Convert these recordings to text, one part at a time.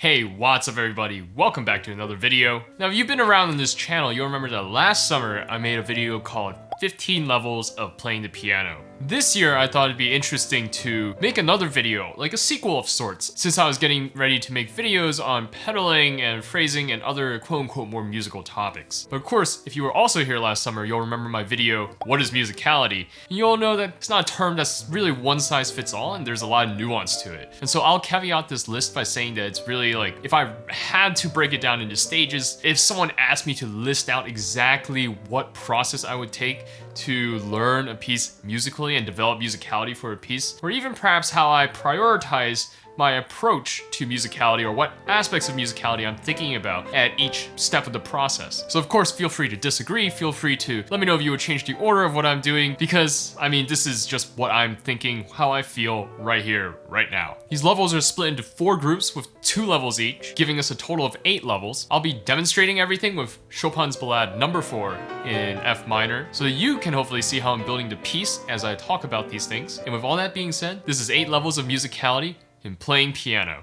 Hey, what's up everybody? Welcome back to another video. Now, if you've been around on this channel, you'll remember that last summer I made a video called 15 levels of playing the piano. This year, I thought it'd be interesting to make another video, like a sequel of sorts, since I was getting ready to make videos on pedaling and phrasing and other quote-unquote more musical topics. But of course, if you were also here last summer, you'll remember my video, What is Musicality? And you'll know that it's not a term that's really one size fits all, and there's a lot of nuance to it. And so I'll caveat this list by saying that it's really like, if I had to break it down into stages, if someone asked me to list out exactly what process I would take to learn a piece musically and develop musicality for a piece, or even perhaps how I prioritize my approach to musicality or what aspects of musicality I'm thinking about at each step of the process. So of course, feel free to disagree, feel free to let me know if you would change the order of what I'm doing, because I mean, this is just what I'm thinking, how I feel right here, right now. These levels are split into 4 groups with 2 levels each, giving us a total of 8 levels. I'll be demonstrating everything with Chopin's Ballade number 4 in F minor, so that you can hopefully see how I'm building the piece as I talk about these things. And with all that being said, this is 8 levels of musicality in playing piano.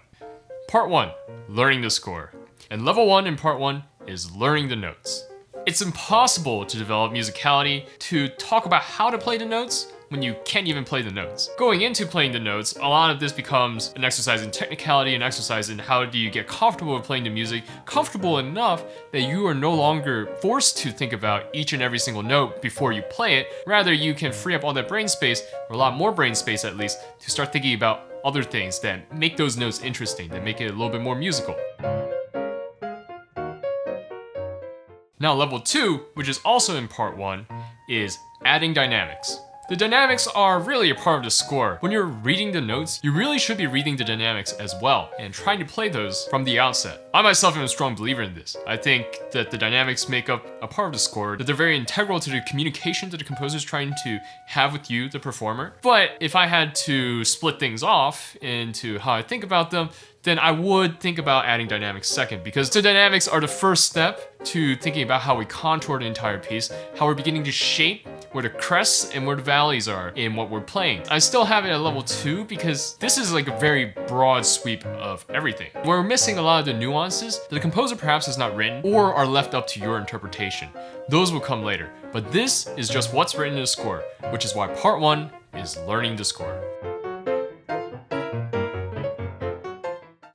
Part 1, learning the score. And level 1 in part 1 is learning the notes. It's impossible to develop musicality, to talk about how to play the notes, when you can't even play the notes. Going into playing the notes, a lot of this becomes an exercise in technicality, an exercise in how do you get comfortable with playing the music, comfortable enough that you are no longer forced to think about each and every single note before you play it. Rather, you can free up all that brain space, or a lot more brain space at least, to start thinking about other things that make those notes interesting, that make it a little bit more musical. Now, level 2, which is also in part 1, is adding dynamics. The dynamics are really a part of the score. When you're reading the notes, you really should be reading the dynamics as well and trying to play those from the outset. I myself am a strong believer in this. I think that the dynamics make up a part of the score, that they're very integral to the communication that the composer is trying to have with you, the performer. But if I had to split things off into how I think about them, then I would think about adding dynamics second, because the dynamics are the first step to thinking about how we contour the entire piece, how we're beginning to shape where the crests and where the valleys are in what we're playing. I still have it at level 2 because this is like a very broad sweep of everything. We're missing a lot of the nuances that the composer perhaps has not written or are left up to your interpretation. Those will come later, but this is just what's written in the score, which is why part 1 is learning the score.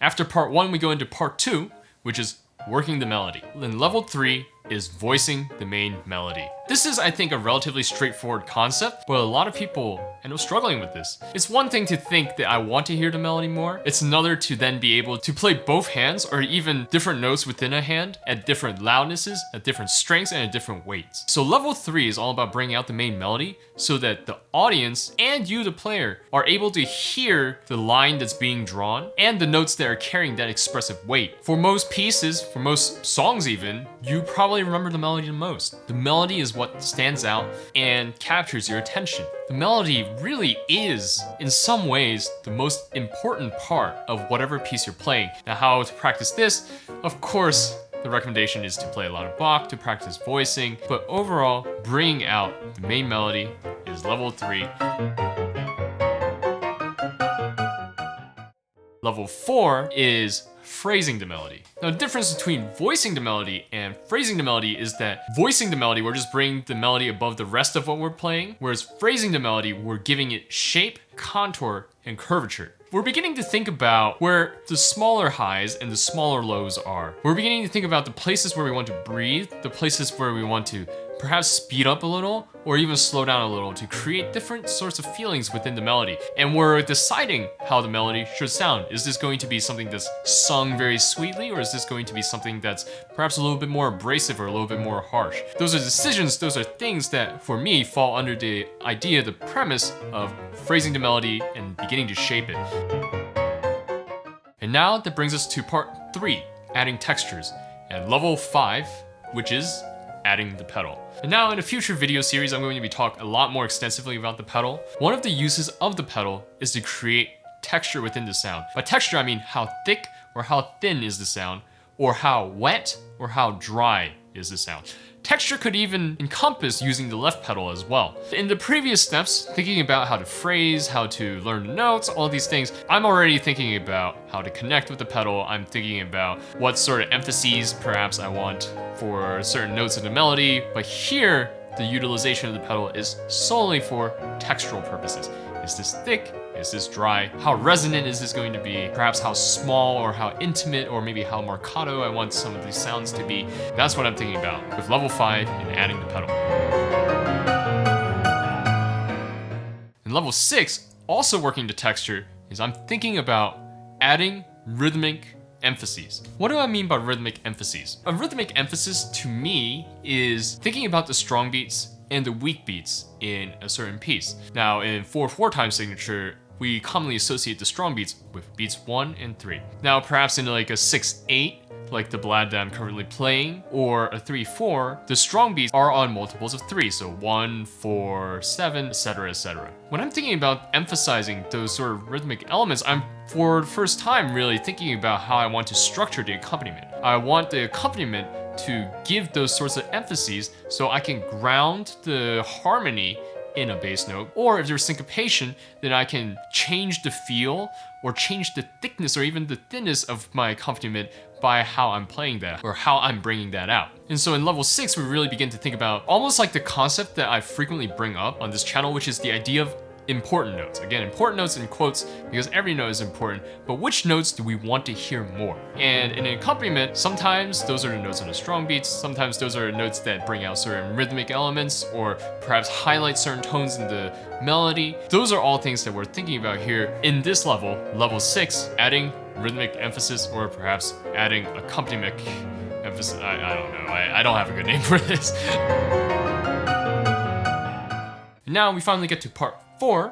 After part 1, we go into part 2, which is working the melody. Then level 3 is voicing the main melody. This is, I think, a relatively straightforward concept, but a lot of people end up struggling with this. It's one thing to think that I want to hear the melody more. It's another to then be able to play both hands or even different notes within a hand at different loudnesses, at different strengths, and at different weights. So level 3 is all about bringing out the main melody so that the audience and you, the player, are able to hear the line that's being drawn and the notes that are carrying that expressive weight. For most pieces, for most songs even, you probably remember the melody the most. The melody is what stands out and captures your attention. The melody really is, in some ways, the most important part of whatever piece you're playing. Now, how to practice this? Of course, the recommendation is to play a lot of Bach, to practice voicing, but overall, bringing out the main melody is level 3. Level 4 is phrasing the melody. Now, the difference between voicing the melody and phrasing the melody is that voicing the melody, we're just bringing the melody above the rest of what we're playing, whereas phrasing the melody, we're giving it shape, contour, and curvature. We're beginning to think about where the smaller highs and the smaller lows are. We're beginning to think about the places where we want to breathe, the places where we want to perhaps speed up a little or even slow down a little to create different sorts of feelings within the melody. And we're deciding how the melody should sound. Is this going to be something that's sung very sweetly, or is this going to be something that's perhaps a little bit more abrasive or a little bit more harsh? Those are decisions, those are things that for me fall under the idea, the premise of phrasing the melody and beginning to shape it. And now that brings us to part 3, adding textures, and level 5, which is adding the pedal. And now in a future video series, I'm going to be talking a lot more extensively about the pedal. One of the uses of the pedal is to create texture within the sound. By texture, I mean how thick or how thin is the sound, or how wet or how dry is the sound. Texture could even encompass using the left pedal as well. In the previous steps, thinking about how to phrase, how to learn the notes, all these things, I'm already thinking about how to connect with the pedal. I'm thinking about what sort of emphases perhaps I want for certain notes in the melody. But here, the utilization of the pedal is solely for textural purposes. Is this thick? Is this dry? How resonant is this going to be? Perhaps how small or how intimate or maybe how marcato I want some of these sounds to be. That's what I'm thinking about with level 5 and adding the pedal. In level 6, also working the texture, is I'm thinking about adding rhythmic emphases. What do I mean by rhythmic emphases? A rhythmic emphasis to me is thinking about the strong beats and the weak beats in a certain piece. Now in 4/4 time signature, we commonly associate the strong beats with beats 1 and 3. Now perhaps in like a 6/8, like the ballad that I'm currently playing, or a 3/4, the strong beats are on multiples of 3, so 1, 4, 7, etc, etc. When I'm thinking about emphasizing those sort of rhythmic elements, I'm for the first time really thinking about how I want to structure the accompaniment. I want the accompaniment to give those sorts of emphases so I can ground the harmony in a bass note, or if there's syncopation, then I can change the feel or change the thickness or even the thinness of my accompaniment by how I'm playing that or how I'm bringing that out. And so in level 6, we really begin to think about almost like the concept that I frequently bring up on this channel, which is the idea of important notes. Again, important notes in quotes because every note is important, but which notes do we want to hear more? And in an accompaniment, sometimes those are the notes on the strong beats, sometimes those are notes that bring out certain rhythmic elements or perhaps highlight certain tones in the melody. Those are all things that we're thinking about here in this level, level 6, adding rhythmic emphasis or perhaps adding accompaniment emphasis. I don't know, I don't have a good name for this. Now we finally get to part 4,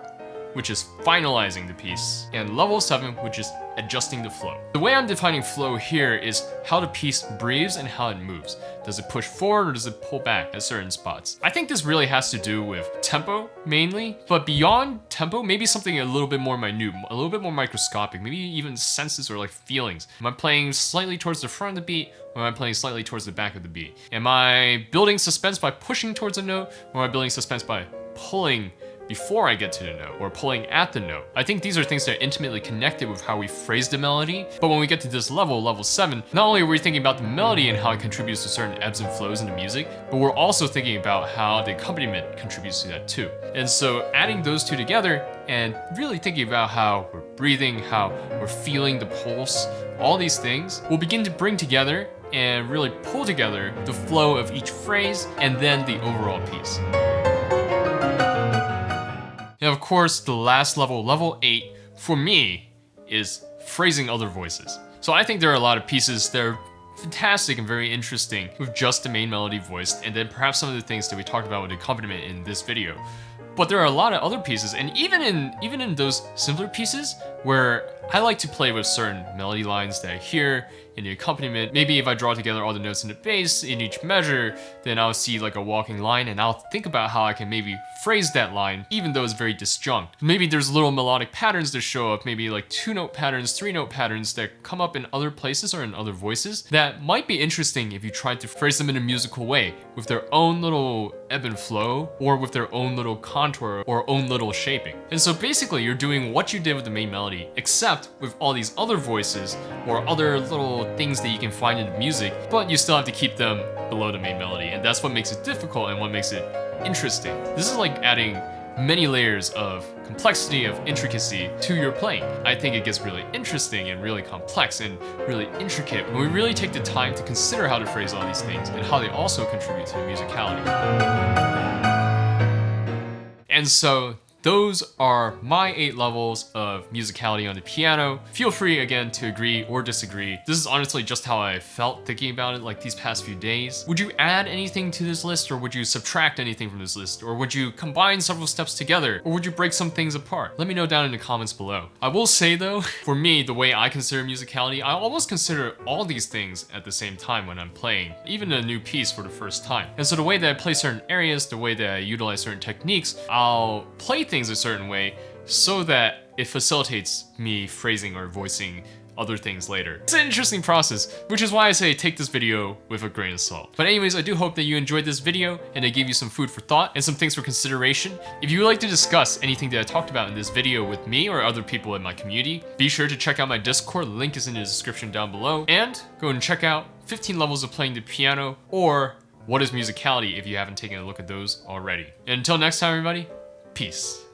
which is finalizing the piece, and level 7, which is adjusting the flow. The way I'm defining flow here is how the piece breathes and how it moves. Does it push forward or does it pull back at certain spots? I think this really has to do with tempo mainly, but beyond tempo, maybe something a little bit more minute, a little bit more microscopic, maybe even senses or like feelings. Am I playing slightly towards the front of the beat, or am I playing slightly towards the back of the beat? Am I building suspense by pushing towards a note, or am I building suspense by pulling before I get to the note or pulling at the note? I think these are things that are intimately connected with how we phrase the melody. But when we get to this level, level 7, not only are we thinking about the melody and how it contributes to certain ebbs and flows in the music, but we're also thinking about how the accompaniment contributes to that too. And so adding those two together and really thinking about how we're breathing, how we're feeling the pulse, all these things will begin to bring together and really pull together the flow of each phrase and then the overall piece. Now, of course, the last level, level 8, for me, is phrasing other voices. So I think there are a lot of pieces that are fantastic and very interesting with just the main melody voiced, and then perhaps some of the things that we talked about with the accompaniment in this video. But there are a lot of other pieces, and even in those simpler pieces where I like to play with certain melody lines that I hear in the accompaniment. Maybe if I draw together all the notes in the bass in each measure, then I'll see like a walking line and I'll think about how I can maybe phrase that line even though it's very disjunct. Maybe there's little melodic patterns that show up, maybe like 2-note patterns, 3-note patterns that come up in other places or in other voices that might be interesting if you tried to phrase them in a musical way with their own little ebb and flow or with their own little contour or own little shaping. And so basically you're doing what you did with the main melody except with all these other voices or other little things that you can find in the music, but you still have to keep them below the main melody, and that's what makes it difficult and what makes it interesting. This is like adding many layers of complexity, of intricacy to your playing. I think it gets really interesting and really complex and really intricate when we really take the time to consider how to phrase all these things and how they also contribute to the musicality. And so those are my 8 levels of musicality on the piano. Feel free again to agree or disagree. This is honestly just how I felt thinking about it like these past few days. Would you add anything to this list, or would you subtract anything from this list? Or would you combine several steps together? Or would you break some things apart? Let me know down in the comments below. I will say though, for me, the way I consider musicality, I almost consider all these things at the same time when I'm playing, even a new piece for the first time. And so the way that I play certain areas, the way that I utilize certain techniques, I'll play things a certain way so that it facilitates me phrasing or voicing other things later. It's an interesting process, which is why I say take this video with a grain of salt. But anyways, I do hope that you enjoyed this video and it gave you some food for thought and some things for consideration. If you would like to discuss anything that I talked about in this video with me or other people in my community, be sure to check out my Discord, link is in the description down below, and go and check out 15 levels of playing the piano or what is musicality if you haven't taken a look at those already. And until next time, everybody, peace.